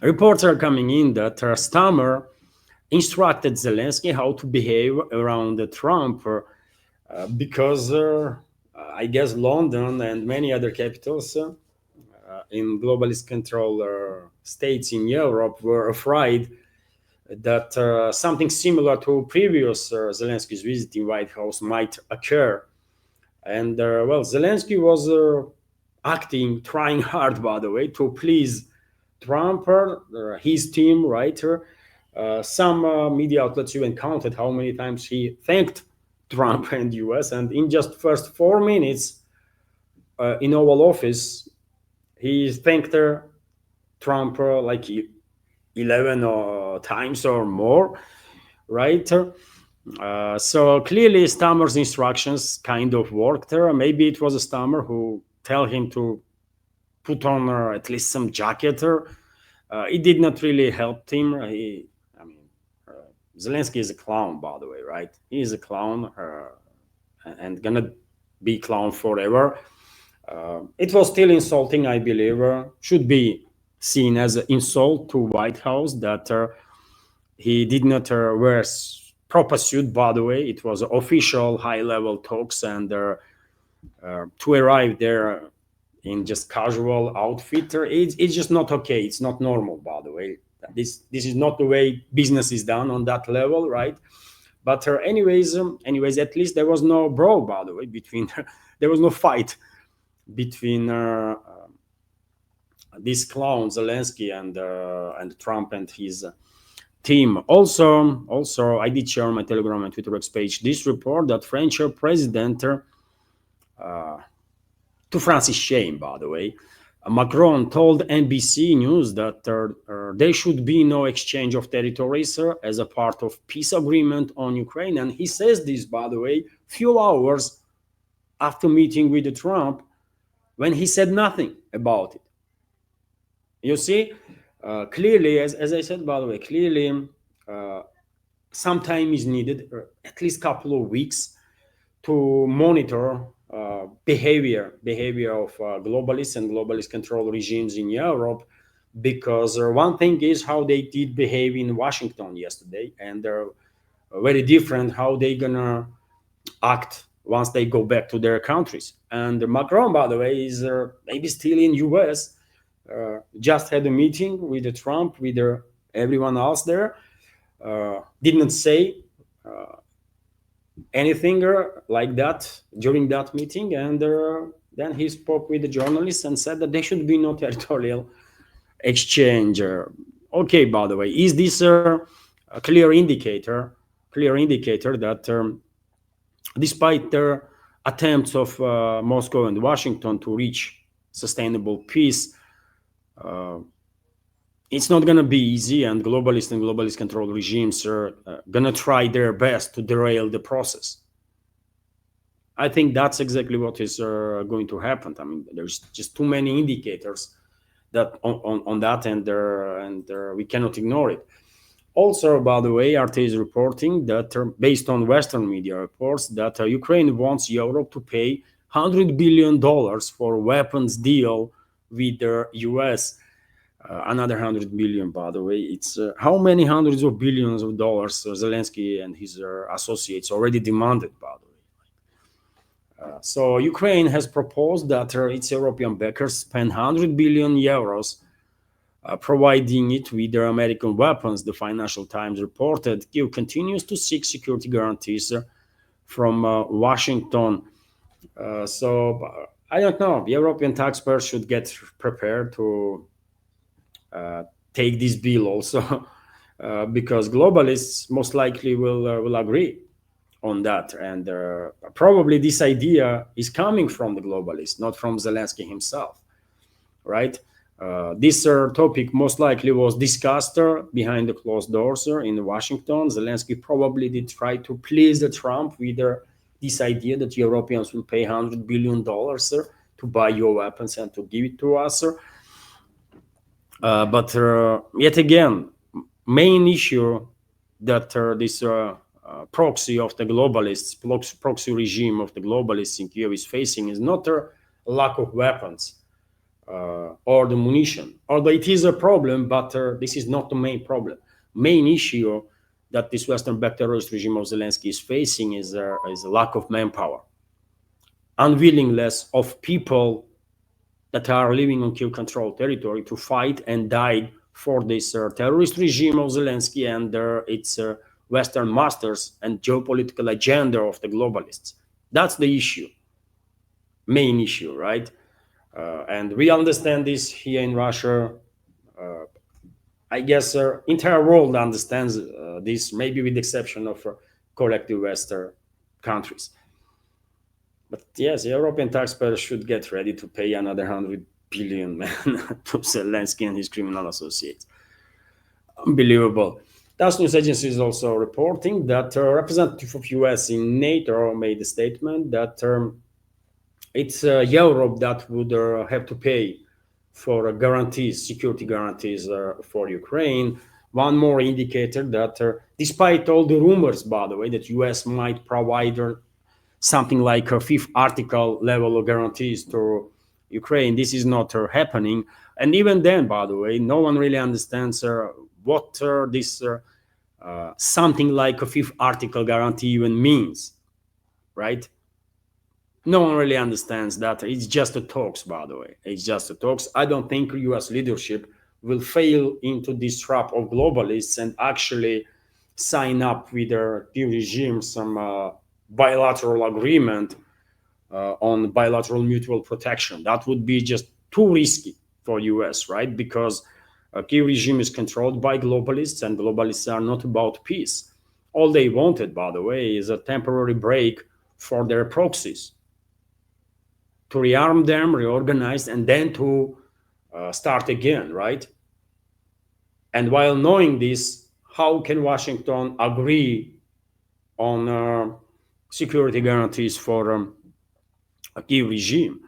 Reports are coming in that Stammer instructed Zelensky how to behave around Trump because I guess London and many other capitals in globalist control states in Europe were afraid that something similar to previous Zelensky's visit in White House might occur. And well, Zelensky was acting, trying hard, by the way, to please Trump, his team, right? Some media outlets even counted how many times he thanked Trump and US, and in just first 4 minutes in Oval Office, he thanked Trump like 11 times or more, right? So clearly, Stammer's instructions kind of worked. Maybe it was a Stammer who tell him to put on at least some jacket. It did not really help him. I mean, uh, Zelensky is a clown, by the way, right? He is a clown and gonna be clown forever. It was still insulting, I believe. Should be seen as an insult to White House that he did not wear proper suit. By the way, it was official high-level talks, and to arrive there in just casual outfit, it's just not okay. It's not normal, by the way. This is not the way business is done on that level, right? But anyways, at least there was no brawl, by the way, between there was no fight between this clown Zelensky and Trump and his team. Also, I did share on my Telegram and Twitter X page this report that French president, to France's shame, by the way, Macron told NBC News that there should be no exchange of territories as a part of peace agreement on Ukraine, and he says this, by the way, few hours after meeting with Trump, when he said nothing about it. You see, clearly, as I said, by the way, clearly, uh, some time is needed, or at least couple of weeks, to monitor behavior of globalists and globalist control regimes in Europe, because one thing is how they did behave in Washington yesterday, and they're very different how they gonna act once they go back to their countries. And Macron, by the way, is maybe still in US. Just had a meeting with Trump, with everyone else there. Did not say anything like that during that meeting, and then he spoke with the journalists and said that there should be no territorial exchange. Okay, by the way, is this a clear indicator that despite their attempts of Moscow and Washington to reach sustainable peace, uh, it's not going to be easy, and globalist control regimes are going to try their best to derail the process. I think that's exactly what is going to happen. I mean, there's just too many indicators that on that, and we cannot ignore it. Also, by the way, RT is reporting that, based on Western media reports, that Ukraine wants Europe to pay $100 billion for weapons deal with the US. Another 100 billion, by the way. It's how many hundreds of billions of dollars Zelensky and his associates already demanded, by the way. So Ukraine has proposed that its European backers spend 100 billion euros providing it with their American weapons. The Financial Times reported Kyiv continues to seek security guarantees from Washington. So I don't know. The European taxpayers should get prepared to take this bill also, because globalists most likely will agree on that, and probably this idea is coming from the globalists, not from Zelensky himself, right? This topic most likely was discussed behind the closed doors in Washington. Zelensky probably did try to please the Trump with this idea that Europeans will pay $100 billion to buy your weapons and to give it to us. But yet again, main issue that this proxy of the globalists, proxy regime of the globalists in Kiev is facing is not a lack of weapons. or the munition. Although it is a problem, but this is not the main problem. Main issue that this Western-backed terrorist regime of Zelensky is facing is a lack of manpower, unwillingness of people that are living on Kiev-controlled territory to fight and die for this terrorist regime of Zelensky and its Western masters and geopolitical agenda of the globalists. That's the issue, main issue, right? And we understand this here in Russia. I guess entire world understands this, maybe with the exception of collective Western countries. But yes, European taxpayers should get ready to pay another 100 billion man to Zelensky and his criminal associates. Unbelievable. TASS news agency is also reporting that a representative of US in NATO made a statement that it's Europe that would have to pay for guarantees, security guarantees for Ukraine. One more indicator that despite all the rumors, by the way, that US might provide something like a fifth article level of guarantees to Ukraine, this is not happening. And even then, by the way, no one really understands what this something like a fifth article guarantee even means, right? No one really understands that. It's just a talks, by the way. It's just a talks. I don't think US leadership will fail into this trap of globalists and actually sign up with their regime some bilateral agreement on bilateral mutual protection. That would be just too risky for US, right? Because a Kiev regime is controlled by globalists, and globalists are not about peace. All they wanted, by the way, is a temporary break for their proxies, to rearm them, reorganize, and then to start again, right? And while knowing this, how can Washington agree on security guarantees for a Kiev regime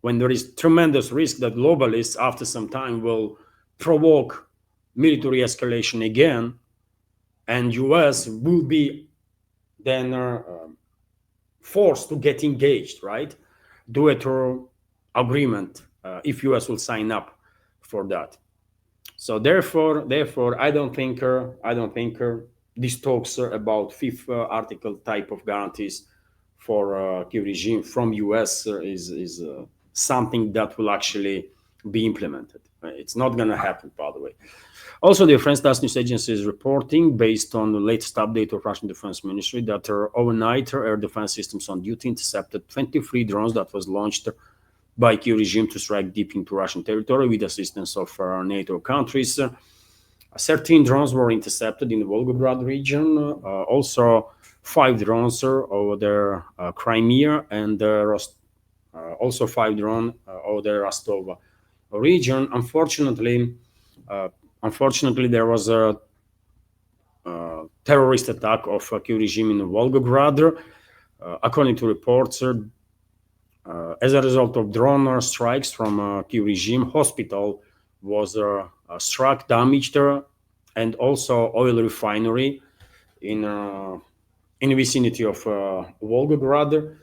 when there is tremendous risk that globalists, after some time, will provoke military escalation again, and US will be then forced to get engaged, right? Do a thorough agreement if US will sign up for that. So therefore, I don't think these talks about fifth article type of guarantees for Kiev regime from US is something that will actually be implemented. It's not going to happen, by the way. Also, the French TASS news agency is reporting, based on the latest update of Russian Defense Ministry, that overnight air defense systems on duty intercepted 23 drones that was launched by Kiev regime to strike deep into Russian territory with assistance of NATO countries. 13 drones were intercepted in the Volgograd region. Also, 5 drones over the Crimea, and also 5 drones over the Rostov region. Unfortunately, there was a terrorist attack of Kiev regime in Volgograd. According to reports, as a result of drone strikes from Kiev regime, hospital was struck, damaged, and also oil refinery in the vicinity of Volgograd.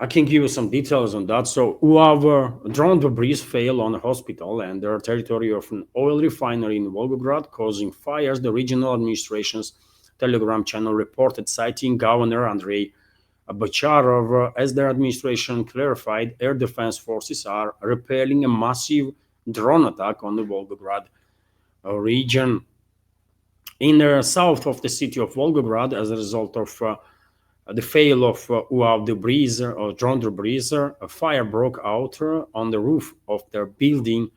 I can give you some details on that. So, UAV drone debris fell on a hospital and the territory of an oil refinery in Volgograd, causing fires. The regional administration's Telegram channel reported, citing Governor Andrei Bacharov, as their administration clarified, air defense forces are repelling a massive drone attack on the Volgograd region. In the south of the city of Volgograd, as a result of the fail of UAV debris or drone debris, a fire broke out on the roof of the buildings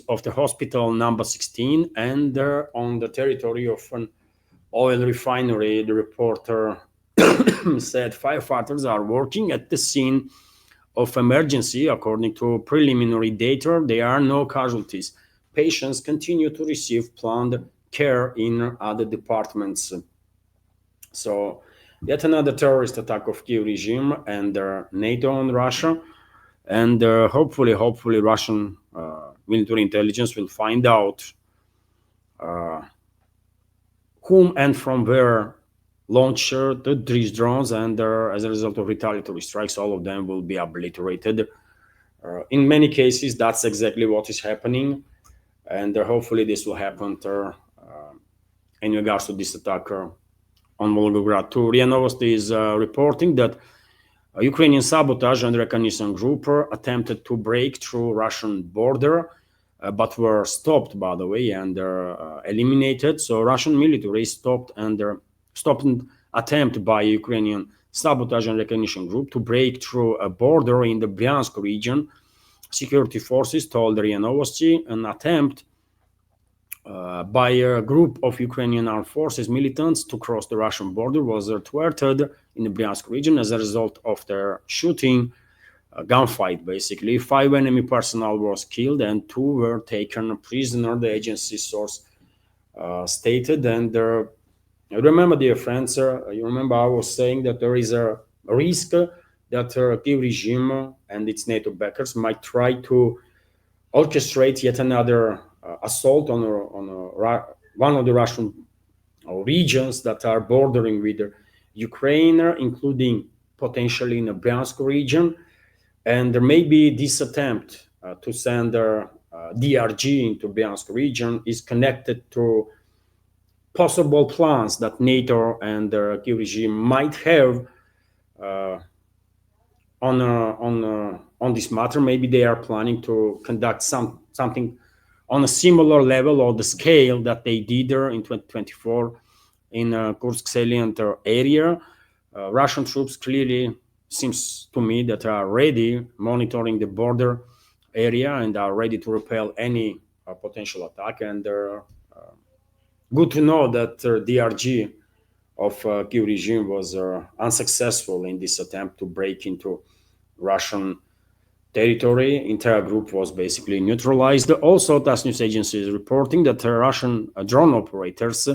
of the hospital number 16 and on the territory of an oil refinery. The reporter said firefighters are working at the scene of emergency. According to preliminary data, there are no casualties. Patients continue to receive planned care in other departments. So, yet another terrorist attack of Kiev regime and NATO on Russia, and hopefully, Russian military intelligence will find out whom and from where launch these drones, and as a result of retaliatory strikes, all of them will be obliterated. In many cases, that's exactly what is happening, and hopefully this will happen in regards to this attack on Volgograd too. RIA Novosti is reporting that a Ukrainian sabotage and recognition group attempted to break through Russian border, but were stopped, by the way, and eliminated. So Russian military stopped an attempt by Ukrainian sabotage and recognition group to break through a border in the Bryansk region. Security forces told RIA Novosti an attempt by a group of Ukrainian armed forces militants to cross the Russian border was thwarted in the Bryansk region as a result of their shooting, gunfight basically. 5 enemy personnel was killed and 2 were taken prisoner, the agency source stated. And remember, dear friends, you remember I was saying that there is a risk that Kyiv regime and its NATO backers might try to orchestrate yet another assault on one of the Russian regions that are bordering with Ukraine, including potentially in the Bryansk region. And there may be this attempt to send DRG into Bryansk region is connected to possible plans that NATO and the Kyiv regime might have on this matter. Maybe they are planning to conduct something on a similar level or the scale that they did in 2024 in Kursk salient area. Russian troops clearly seems to me that are ready monitoring the border area and are ready to repel any potential attack. And good to know that DRG of Kyiv regime was unsuccessful in this attempt to break into Russian territory. Entire group was basically neutralized. Also, TASS news agency is reporting that Russian drone operators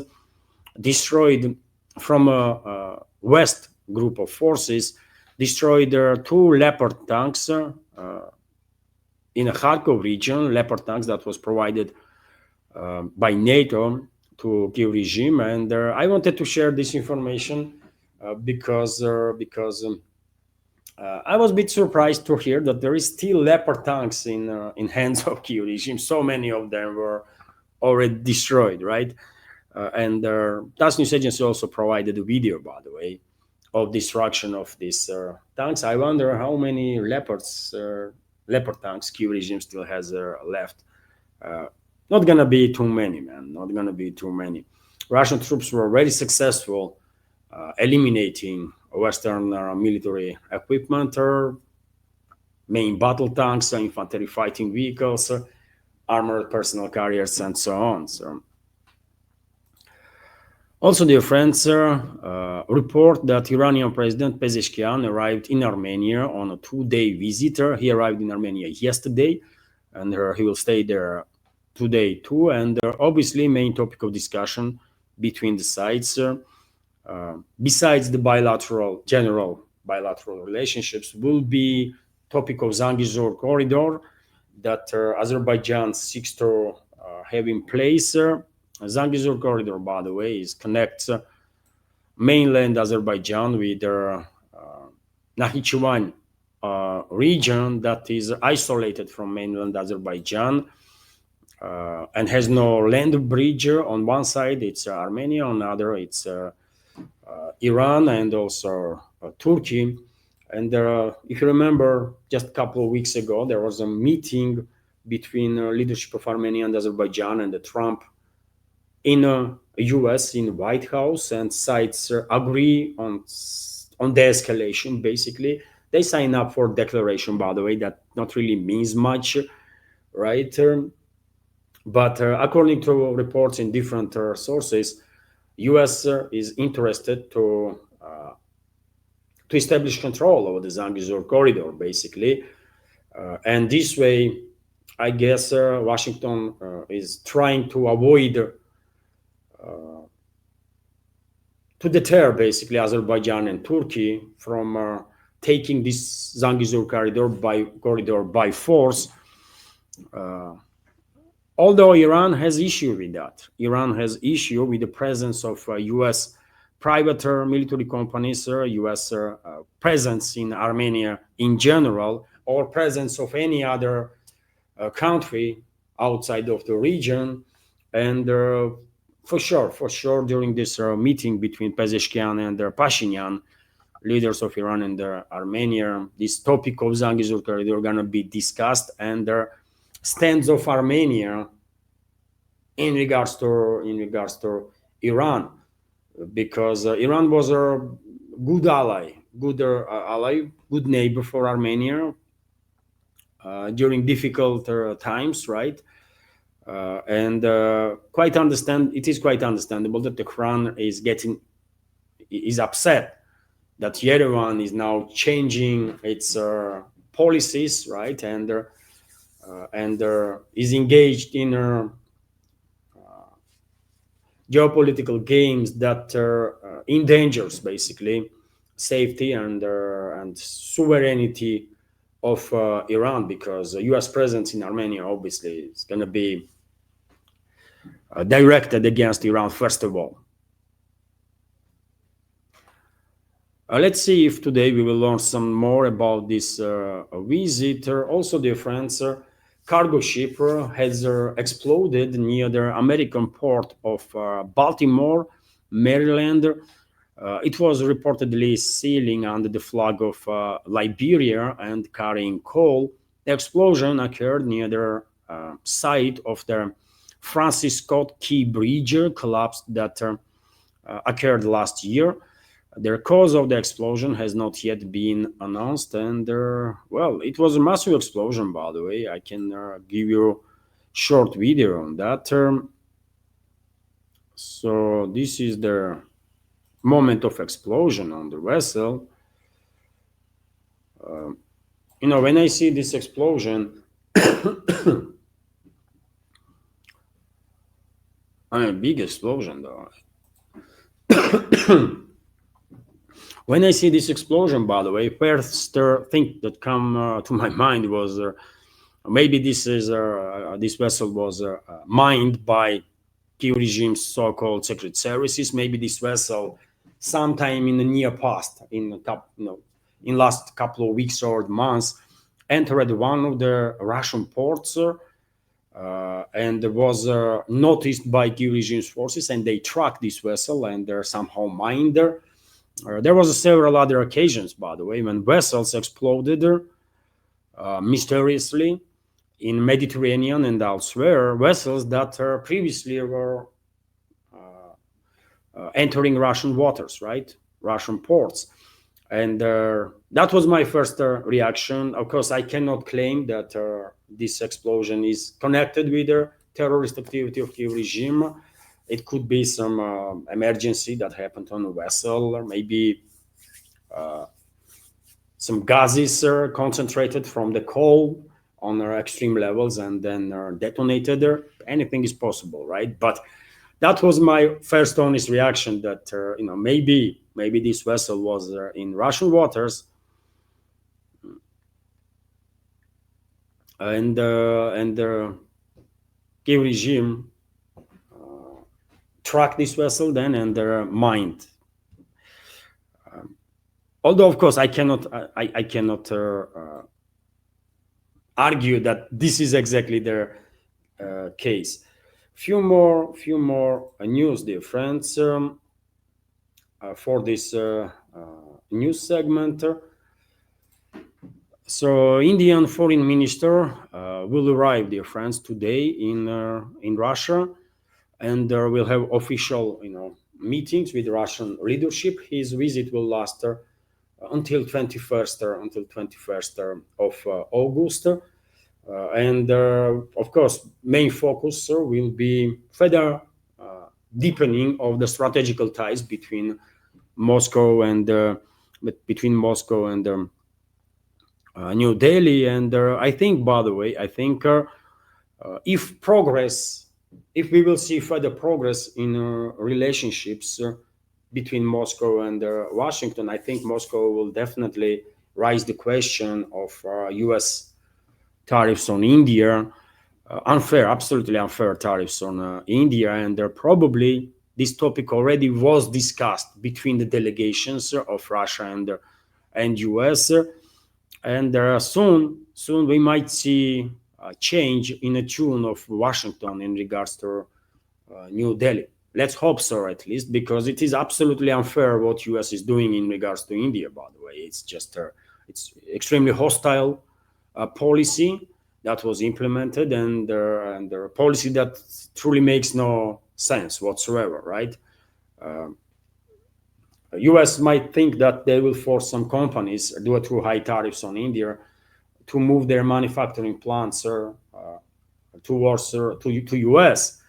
destroyed from a west group of forces, destroyed 2 Leopard tanks in a Kharkov region, Leopard tanks that was provided by NATO to Kyiv regime. And I wanted to share this information because I was a bit surprised to hear that there is still Leopard tanks in hands of Kyiv regime. So many of them were already destroyed, right? And TASS news agency also provided a video, by the way, of destruction of these tanks. I wonder how many Leopard tanks Kyiv regime still has left. Not gonna be too many, man. Not gonna be too many. Russian troops were very successful eliminating Western military equipment, main battle tanks, infantry fighting vehicles, armored personnel carriers, and so on. So, also, dear friends, report that Iranian President Pezeshkian arrived in Armenia on a 2-day visit. He arrived in Armenia yesterday, and he will stay there today too. And obviously, main topic of discussion between the sides, besides the general bilateral relationships, will be topic of Zangezur corridor that Azerbaijan seeks to have in place. Zangezur corridor, by the way, connects mainland Azerbaijan with Nakhichevan region that is isolated from mainland Azerbaijan and has no land bridge. On one side, it's Armenia; on the other, it's Iran and also Turkey. And if you remember, just a couple of weeks ago, there was a meeting between leadership of Armenia and Azerbaijan and Trump in US in the White House, and sides agree on the escalation. Basically, they sign up for declaration, by the way, that not really means much, right? But according to reports in different sources, US is interested to establish control over the Zangezur corridor, basically. And this way, I guess Washington is trying to avoid to deter basically Azerbaijan and Turkey from taking this Zangezur corridor by force. Although Iran has issue with that. Iran has issue with the presence of US private military companies, U.S. Presence in Armenia in general, or presence of any other country outside of the region. And for sure, during this meeting between Pezeshkian and Pashinyan, leaders of Iran and Armenia, this topic of Zangezur corridor going to be discussed, and the stands of Armenia in regards to Iran, because Iran was a good ally, good neighbor for Armenia during difficult times, right? And it is quite understandable that Tehran is upset that Yerevan is now changing its policies, right? And is engaged in geopolitical games that endangers basically safety and sovereignty of Iran, because U.S. presence in Armenia obviously is going to be directed against Iran first of all. Let's see if today we will learn some more about this visit. Also, dear friends, cargo ship has exploded near the American port of Baltimore, Maryland. It was reportedly sailing under the flag of Liberia and carrying coal. The explosion occurred near the site of the Francis Scott Key Bridge collapse that occurred last year. The cause of the explosion has not yet been announced, and well, it was a massive explosion, by the way. I can give you a short video on that. So this is the moment of explosion on the vessel. When I see this explosion, a big explosion, though. When I see this explosion, by the way, first thing that come to my mind was maybe this vessel was mined by Kiev regime's so-called secret services. Maybe this vessel, sometime in the near past, in last couple of weeks or months, entered one of the Russian ports and was noticed by Kiev regime's forces, and they tracked this vessel and they're somehow mined her. There was several other occasions, by the way, when vessels exploded mysteriously in Mediterranean and elsewhere. Vessels that previously were entering Russian waters, right? Russian ports. And that was my first reaction. Of course, I cannot claim that this explosion is connected with the terrorist activity of Kiev regime. It could be some emergency that happened on a vessel, or maybe some gases concentrated from the coal on extreme levels and then detonated there. Anything is possible, right? But that was my first honest reaction, that maybe this vessel was in Russian waters, and the Kiev regime track this vessel then and mined. Although, of course, I cannot argue that this is exactly their case. Few more news, dear friends, for this news segment. So, Indian foreign minister will arrive, dear friends, today in Russia, and we'll have official, meetings with Russian leadership. His visit will last until 21st of August, and of course, main focus will be further deepening of the strategical ties between Moscow and New Delhi. And I think, by the way, if we will see further progress in relationships between Moscow and Washington, I think Moscow will definitely raise the question of U.S. tariffs on India, absolutely unfair tariffs on India, and probably this topic already was discussed between the delegations of Russia and US, and soon we might see a change in the tune of Washington in regards to New Delhi. Let's hope so, at least, because it is absolutely unfair what US is doing in regards to India. By the way, it's just it's extremely hostile policy that was implemented, and a policy that truly makes no sense whatsoever, right? US might think that they will force some companies due to high tariffs on India to move their manufacturing plants towards to US,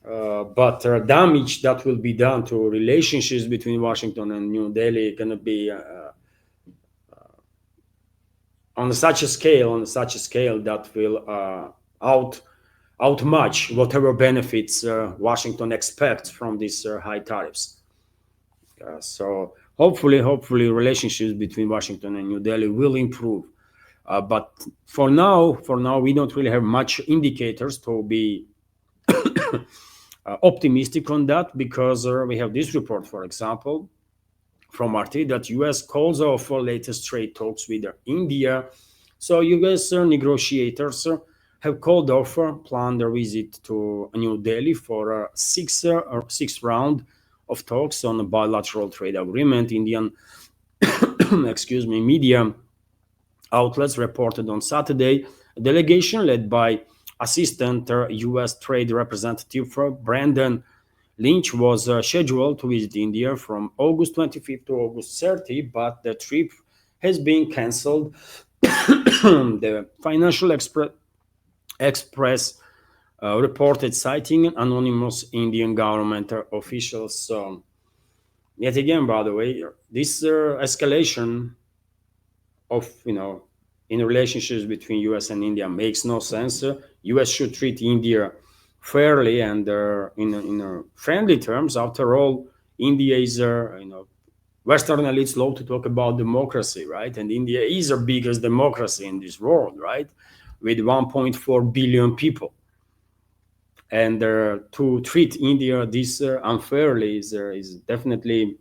but damage that will be done to relationships between Washington and New Delhi going to be on such a scale that will outmatch whatever benefits Washington expects from these high tariffs. So hopefully relationships between Washington and New Delhi will improve. But for now, we don't really have much indicators to be optimistic on that, because we have this report, for example, from RT, that US calls off for latest trade talks with India. So US negotiators have called off planned a visit to New Delhi for a sixth round of talks on a bilateral trade agreement. Indian media outlets reported on Saturday a delegation led by Assistant US Trade Representative Brandon Lynch was scheduled to visit India from August 25th to August 30, but the trip has been cancelled. The Financial Express reported, citing anonymous Indian government officials. Yet again, by the way, this escalation of in relationships between US and India makes no sense. US should treat India fairly and in a friendly terms. After all, India is Western elites love to talk about democracy, right? And India is the biggest democracy in this world, right, with 1.4 billion people. And to treat India this unfairly is definitely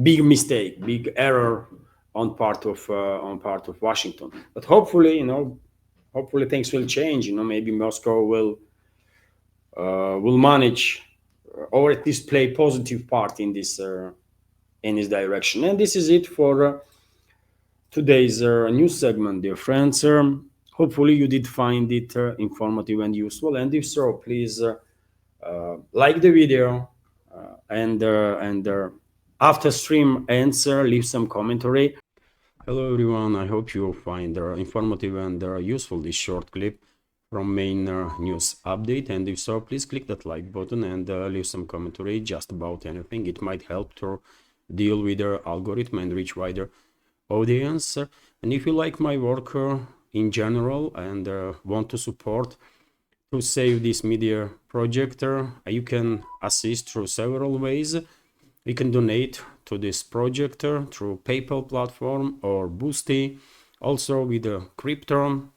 big mistake, big error on part of Washington. But hopefully, things will change. Maybe Moscow will manage, or at least play positive part in this direction. And this is it for today's news segment, dear friends. Hopefully you did find it informative and useful, and if so, please like the video, and after stream ends, leave some commentary. Hello everyone, I hope you find informative and useful this short clip from main news update, and if so, please click that like button and leave some commentary just about anything. It might help to deal with the algorithm and reach wider audience. And if you like my work in general and want to support to save this media project, you can assist through several ways. You can donate to this project through PayPal platform or Boosty, also with the crypto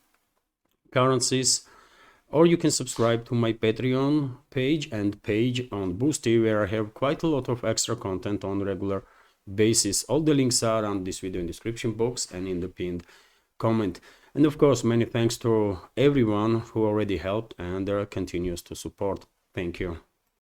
currencies, or you can subscribe to my Patreon page and page on Boosty, where I have quite a lot of extra content on regular basis. All the links are on this video in description box and in the pinned comment. And of course, many thanks to everyone who already helped and continues to support. Thank you.